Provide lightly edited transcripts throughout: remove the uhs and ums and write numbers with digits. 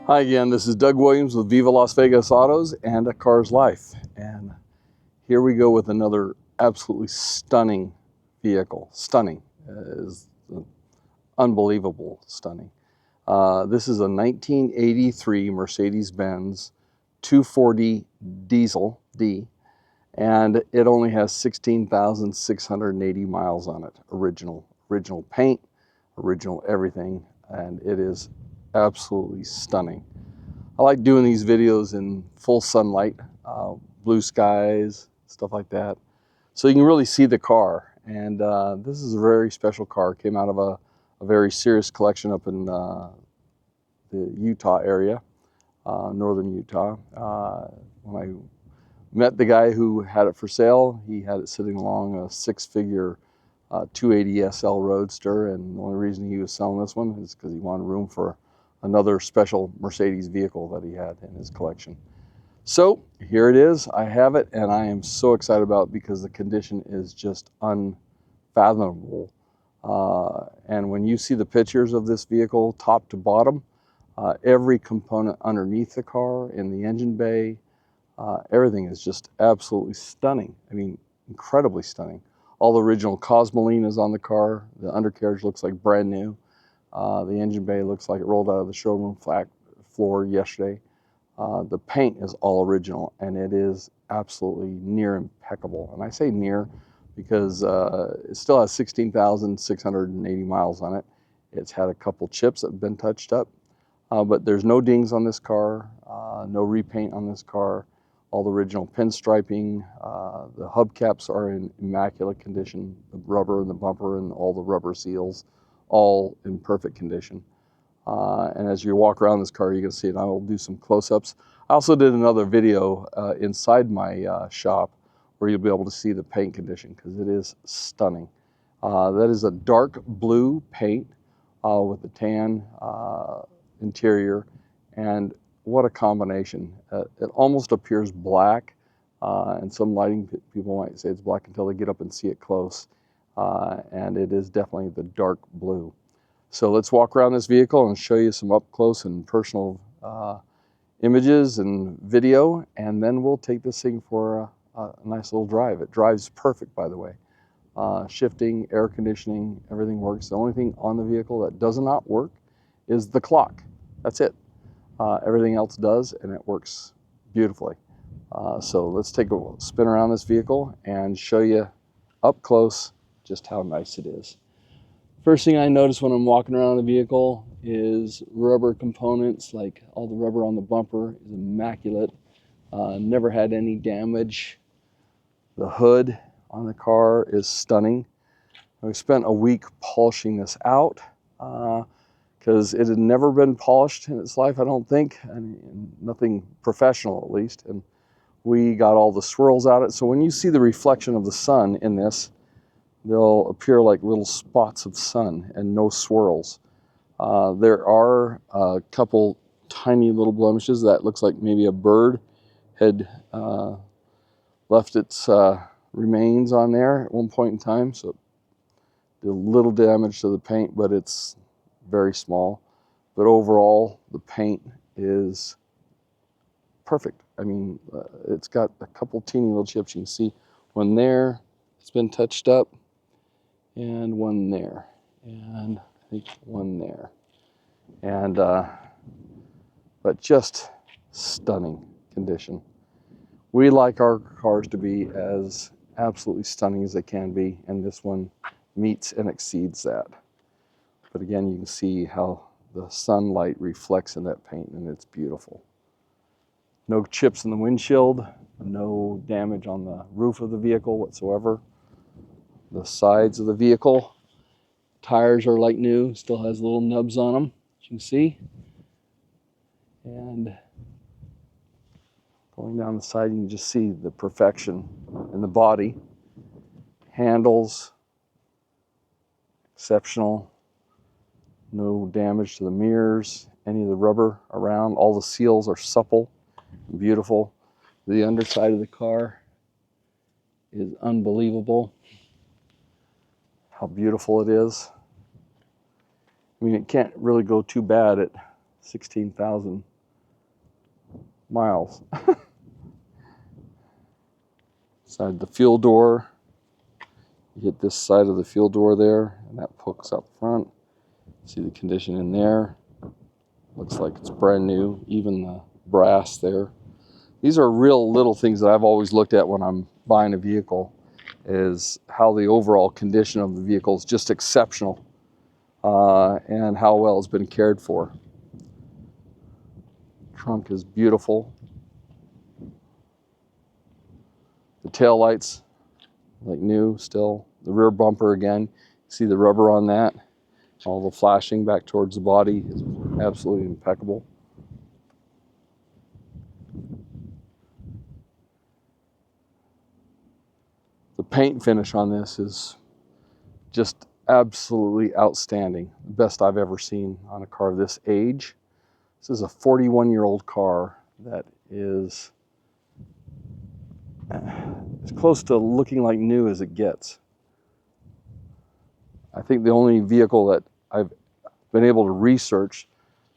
Hi again, this is Doug Williams with Viva Las Vegas Autos and A Car's Life. And here we go with another absolutely stunning vehicle. Stunning is unbelievable stunning. This is a 1983 Mercedes-Benz 240 diesel D, and it only has 16,680 miles on it. Original paint, original everything, and it is absolutely stunning. I like doing these videos in full sunlight, blue skies, stuff like that, so you can really see the car. And this is a very special car. It came out of a very serious collection up in the Utah area, northern Utah. When I met the guy who had it for sale, he had it sitting along a six-figure 280 SL Roadster, and the only reason he was selling this one is because he wanted room for another special Mercedes vehicle that he had in his collection. So here it is. I have it, and I am so excited about it because the condition is just unfathomable. And when you see the pictures of this vehicle top to bottom, every component underneath the car, in the engine bay, everything is just absolutely stunning. I mean, incredibly stunning. All the original Cosmoline is on the car. The undercarriage looks like brand new. The engine bay looks like it rolled out of the showroom floor yesterday. The paint is all original, and it is absolutely near impeccable. And I say near because it still has 16,680 miles on it. It's had a couple chips that have been touched up, but there's no dings on this car, no repaint on this car. All the original pinstriping, the hubcaps are in immaculate condition. The rubber and the bumper and all the rubber seals, all in perfect condition. And as you walk around this car, you can see it. I will do some close-ups. I also did another video inside my shop where you'll be able to see the paint condition because it is stunning. That is a dark blue paint with the tan interior, and what a combination. It almost appears black, and some lighting people might say it's black until they get up and see it close, and it is definitely the dark blue. So let's walk around this vehicle and show you some up close and personal images and video, and then we'll take this thing for a nice little drive. It drives perfect, by the way. Shifting, air conditioning, everything works. The only thing on the vehicle that does not work is the clock. That's it. Everything else does, and it works beautifully. So let's take a spin around this vehicle and show you up close just how nice it is. First thing I notice when I'm walking around the vehicle is rubber components. Like all the rubber on the bumper is immaculate. Never had any damage. The hood on the car is stunning. We spent a week polishing this out because it had never been polished in its life, I don't think. I mean, nothing professional, at least. And we got all the swirls out of it. So when you see the reflection of the sun in this, they'll appear like little spots of sun and no swirls. There are a couple tiny little blemishes that looks like maybe a bird had left its remains on there at one point in time. So it did a little damage to the paint, but it's very small. But overall, the paint is perfect. I mean, it's got a couple teeny little chips. You can see one there, it's been touched up, and one there, and I think one there. And but just stunning condition. We like our cars to be as absolutely stunning as they can be, and this one meets and exceeds that. But again, you can see how the sunlight reflects in that paint, and it's beautiful. No chips in the windshield, no damage on the roof of the vehicle whatsoever. The sides of the vehicle, tires are like new, still has little nubs on them, as you can see. And going down the side, you can just see the perfection in the body. Handles, exceptional. No damage to the mirrors, any of the rubber around. All the seals are supple and beautiful. The underside of the car is unbelievable. How beautiful it is. I mean, it can't really go too bad at 16,000 miles. Inside the fuel door, you hit this side of the fuel door there, and that hooks up front. See the condition in there. Looks like it's brand new, even the brass there. These are real little things that I've always looked at when I'm buying a vehicle, is how the overall condition of the vehicle is just exceptional, and how well it's been cared for. Trunk is beautiful. The tail lights, like new still. The rear bumper again, see the rubber on that. All the flashing back towards the body is absolutely impeccable. The paint finish on this is just absolutely outstanding. The best I've ever seen on a car of this age. This is a 41-year-old car that is as close to looking like new as it gets. I think the only vehicle that I've been able to research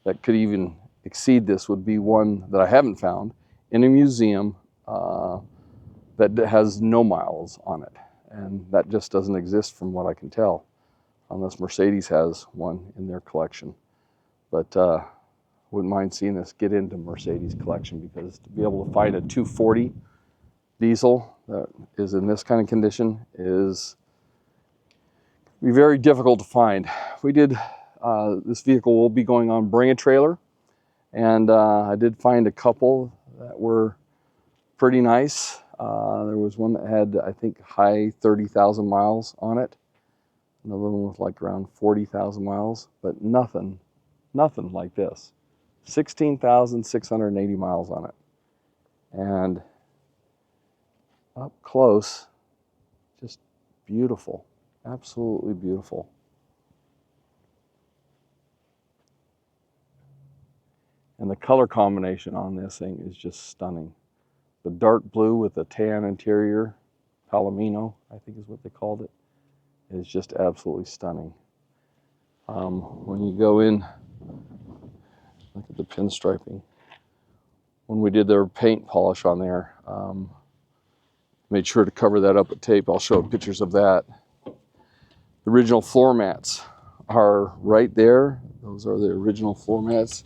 that could even exceed this would be one that I haven't found in a museum that has no miles on it. And that just doesn't exist from what I can tell, unless Mercedes has one in their collection. But wouldn't mind seeing this get into Mercedes collection, because to be able to find a 240 diesel that is in this kind of condition is be very difficult to find. We did, this vehicle will be going on Bring a Trailer, and I did find a couple that were pretty nice. There was one that had, I think, high 30,000 miles on it. Another one was like around 40,000 miles, but nothing like this. 16,680 miles on it. And up close, just beautiful. Absolutely beautiful. And the color combination on this thing is just stunning. The dark blue with the tan interior, Palomino, I think is what they called it, is just absolutely stunning. When you go in, look at the pinstriping. When we did their paint polish on there, made sure to cover that up with tape. I'll show pictures of that. The original floor mats are right there. Those are the original floor mats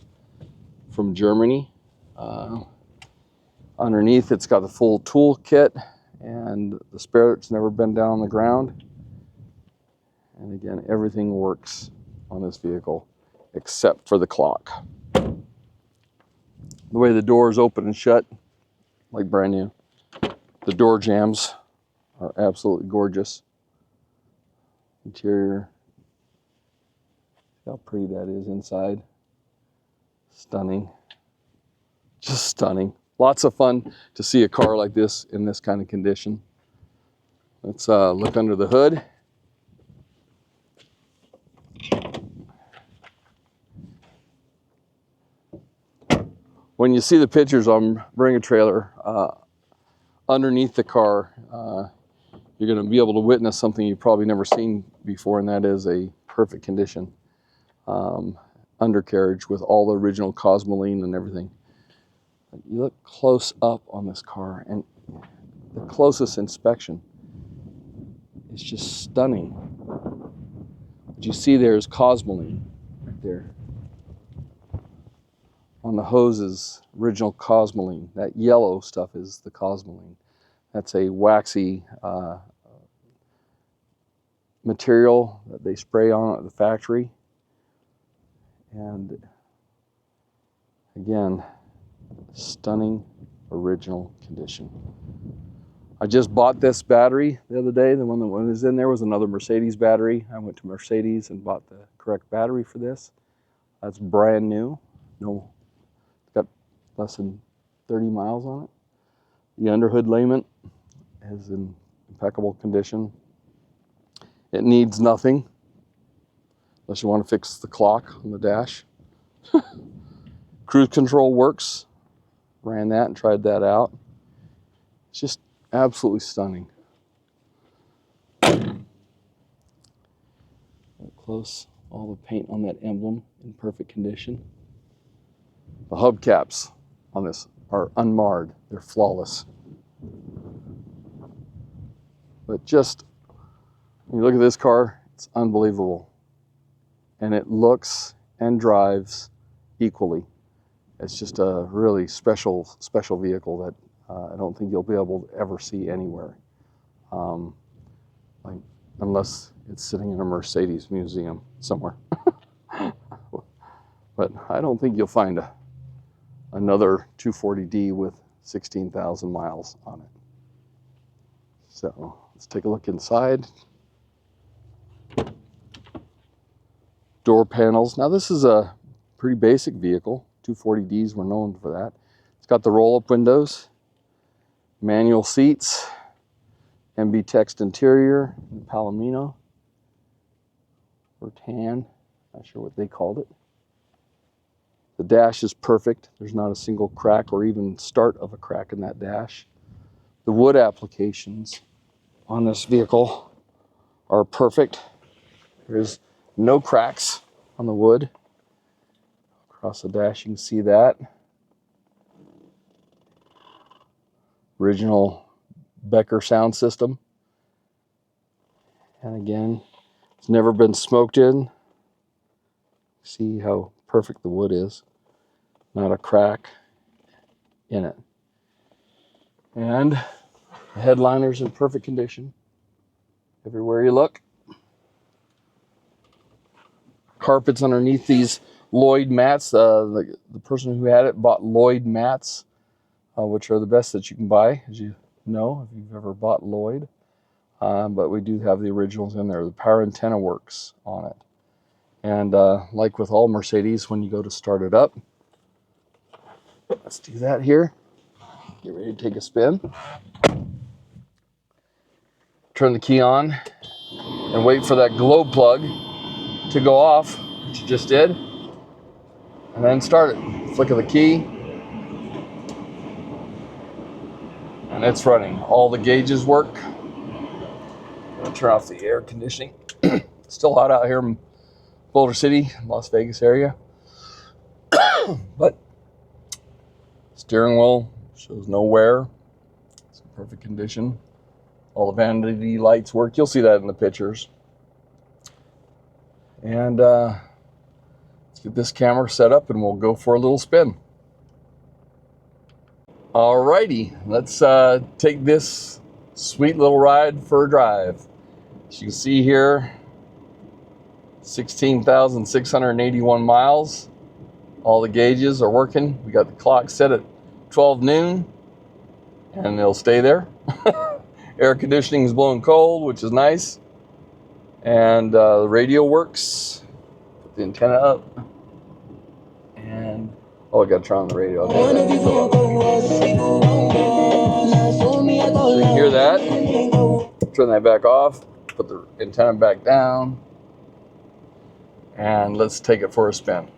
from Germany. Underneath, it's got the full tool kit, and the spirit's never been down on the ground. And again, everything works on this vehicle except for the clock. The way the doors open and shut, like brand new. The door jambs are absolutely gorgeous. Interior, see how pretty that is inside. Stunning, just stunning. Lots of fun to see a car like this in this kind of condition. Let's look under the hood. When you see the pictures on Bring a Trailer, underneath the car, you're going to be able to witness something you've probably never seen before, and that is a perfect condition undercarriage with all the original Cosmoline and everything. You look close up on this car, and the closest inspection is just stunning. What you see there is Cosmoline right there. On the hoses, original Cosmoline. That yellow stuff is the Cosmoline. That's a waxy material that they spray on at the factory. And again, stunning original condition. I just bought this battery the other day. The one that was in there was another Mercedes battery. I went to Mercedes and bought the correct battery for this. That's brand new. No, it's got less than 30 miles on it. The underhood layment is in impeccable condition. It needs nothing unless you want to fix the clock on the dash. Cruise control works. Ran that and tried that out. It's just absolutely stunning. Up close, all the paint on that emblem in perfect condition. The hubcaps on this are unmarred. They're flawless. But just, when you look at this car, it's unbelievable. And it looks and drives equally. It's just a really special vehicle that I don't think you'll be able to ever see anywhere. Like, unless it's sitting in a Mercedes museum somewhere. But I don't think you'll find another 240D with 16,000 miles on it. So let's take a look inside. Door panels. Now this is a pretty basic vehicle. 240Ds were known for that. It's got the roll-up windows, manual seats, MB text interior, Palomino or tan, not sure what they called it. The dash is perfect. There's not a single crack or even start of a crack in that dash. The wood applications on this vehicle are perfect. There's no cracks on the wood. Across the dash, you can see that. Original Becker sound system. And again, it's never been smoked in. See how perfect the wood is. Not a crack in it. And the headliner's in perfect condition. Everywhere you look. Carpets underneath these Lloyd mats. The person who had it bought Lloyd mats, which are the best that you can buy, as you know, if you've ever bought Lloyd. But we do have the originals in there. The power antenna works on it. And like with all Mercedes, when you go to start it up, let's do that here. Get ready to take a spin. Turn the key on and wait for that glow plug to go off, which you just did. And then start it. Flick of the key. And it's running. All the gauges work. I'm going to turn off the air conditioning. Still hot out here in Boulder City, Las Vegas area. But steering wheel shows no wear. It's in perfect condition. All the vanity lights work. You'll see that in the pictures. And let's get this camera set up and we'll go for a little spin. Alrighty, let's take this sweet little ride for a drive. As you can see here, 16,681 miles. All the gauges are working. We got the clock set at 12 noon and they'll stay there. Air conditioning is blowing cold, which is nice. And the radio works. Put the antenna up. And, oh, I got to turn on the radio. Okay. So you can hear that. Turn that back off. Put the antenna back down. And let's take it for a spin.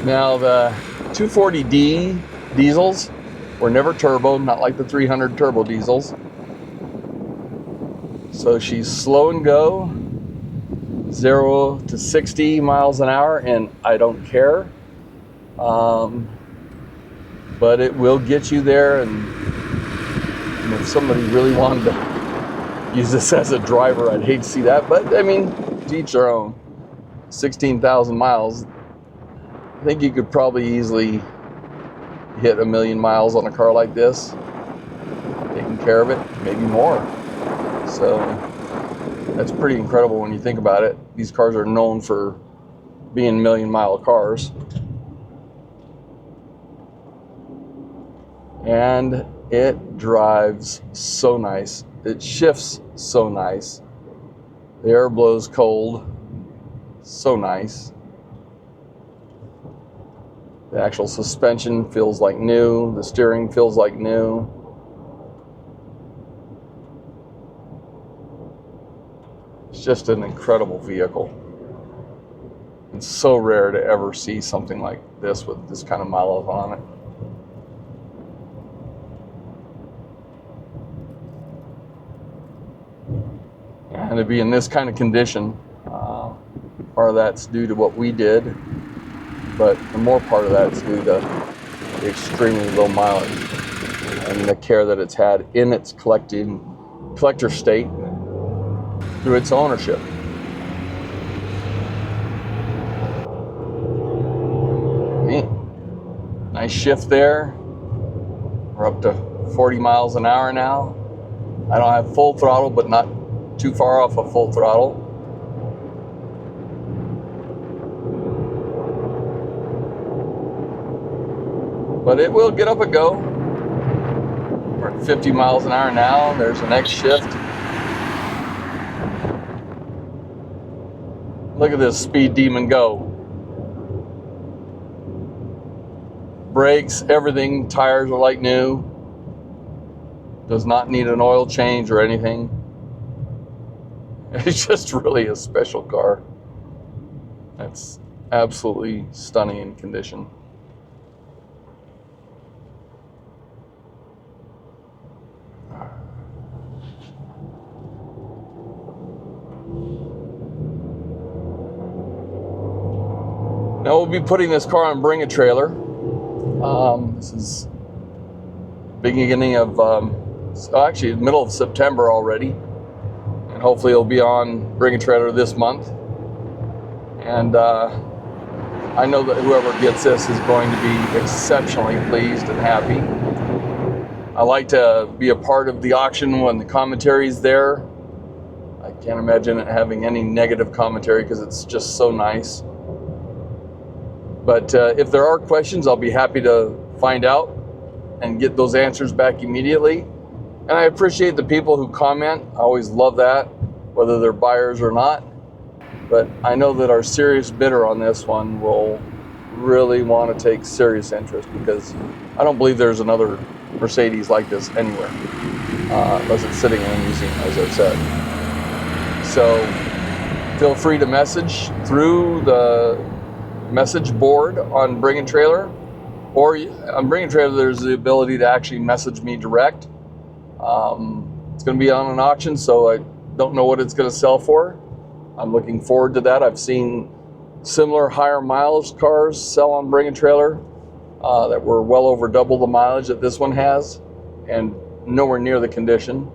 Now the 240D diesels were never turbo, not like the 300 turbo diesels. So she's slow and go, 0 to 60 miles an hour, and I don't care. But it will get you there, and if somebody really wanted to use this as a driver, I'd hate to see that. But I mean, to each their own. 16,000 miles. I think you could probably easily hit 1 million miles on a car like this, taking care of it, maybe more. So that's pretty incredible when you think about it. These cars are known for being million-mile cars. And it drives so nice. It shifts so nice. The air blows cold. So nice. The actual suspension feels like new. The steering feels like new. It's just an incredible vehicle. It's so rare to ever see something like this with this kind of mileage on it. And to be in this kind of condition, part of that's due to what we did, but the more part of that's due to the extremely low mileage and the care that it's had in its collector state through its ownership. Neat. Nice shift there. We're up to 40 miles an hour now. I don't have full throttle, but not too far off of full throttle. But it will get up and go. We're at 50 miles an hour now. There's the next shift. Look at this speed demon go. Brakes, everything, tires are like new. Does not need an oil change or anything. It's just really a special car. That's absolutely stunning in condition. Now we'll be putting this car on Bring a Trailer. This is beginning of, actually middle of September already. And hopefully it'll be on Bring a Trailer this month. And I know that whoever gets this is going to be exceptionally pleased and happy. I like to be a part of the auction when the commentary is there. I can't imagine it having any negative commentary because it's just so nice. But if there are questions, I'll be happy to find out and get those answers back immediately. And I appreciate the people who comment. I always love that, whether they're buyers or not. But I know that our serious bidder on this one will really want to take serious interest, because I don't believe there's another Mercedes like this anywhere, unless it's sitting in a museum, as I've said. So feel free to message through the message board on Bring a Trailer, or on Bring a Trailer there's the ability to actually message me direct. It's going to be on an auction, so I don't know what it's going to sell for. I'm looking forward to that. I've seen similar higher mileage cars sell on Bring a Trailer that were well over double the mileage that this one has, and nowhere near the condition.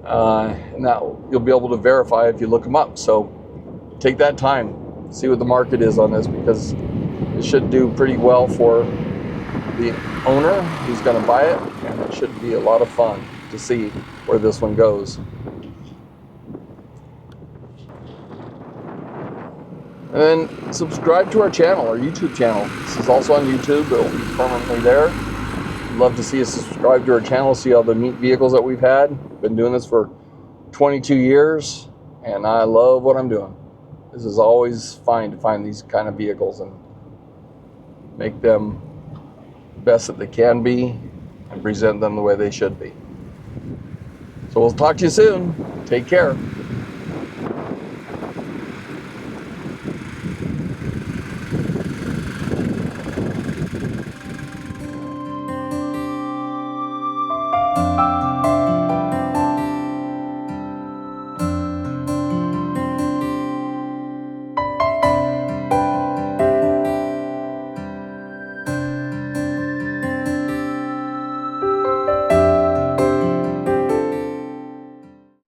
And now you'll be able to verify if you look them up. So take that time. See what the market is on this, because it should do pretty well for the owner who's going to buy it, and it should be a lot of fun to see where this one goes. And then subscribe to our channel, our YouTube channel. This is also on YouTube. It'll be permanently there. Love to see you subscribe to our channel, see all the neat vehicles that we've had. Been doing this for 22 years, and I love what I'm doing. This is always fine to find these kind of vehicles and make them the best that they can be and present them the way they should be. So we'll talk to you soon. Take care.